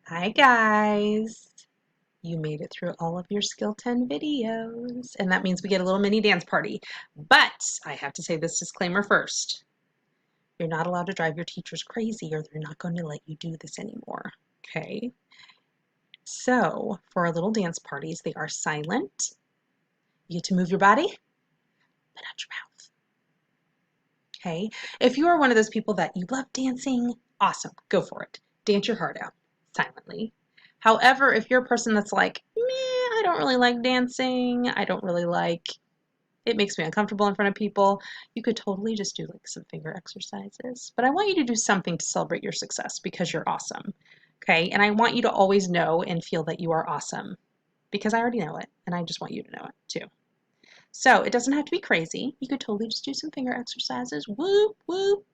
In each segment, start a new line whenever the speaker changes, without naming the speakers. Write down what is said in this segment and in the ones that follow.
Hi guys! You made it through all of your Skill 10 videos, and that means we get a little mini dance party. But I have to say this disclaimer first. You're not allowed to drive your teachers crazy or they're not going to let you do this anymore. Okay? So, for our little dance parties, they are silent. You get to move your body, but not your mouth. Okay? If you are one of those people that you love dancing, awesome, go for it. Dance your heart out silently. However, if you're a person that's like, meh, I don't really like dancing, I don't really like, it makes me uncomfortable in front of people, you could totally just do like some finger exercises. But I want you to do something to celebrate your success because you're awesome. Okay? And I want you to always know and feel that you are awesome because I already know it and I just want you to know it too. So it doesn't have to be crazy. You could totally just do some finger exercises. Whoop, whoop,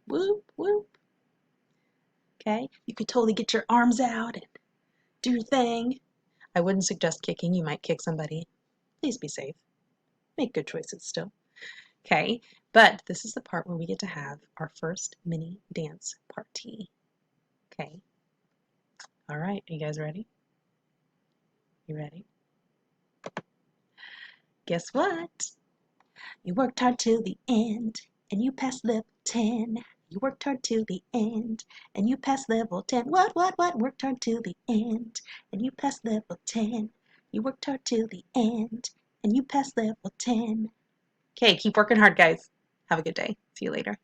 whoop, whoop. Okay? You could totally get your arms out and do your thing. I wouldn't suggest kicking. You might kick somebody. Please be safe. Make good choices still. Okay? But this is the part where we get to have our first mini dance party. Okay? All right. Are you guys ready? You ready? Guess what? You worked hard till the end and you passed level 10. You worked hard till the end and you passed level 10. What? Worked hard till the end and you passed level 10. You worked hard till the end and you passed level 10. Okay, keep working hard, guys. Have a good day. See you later.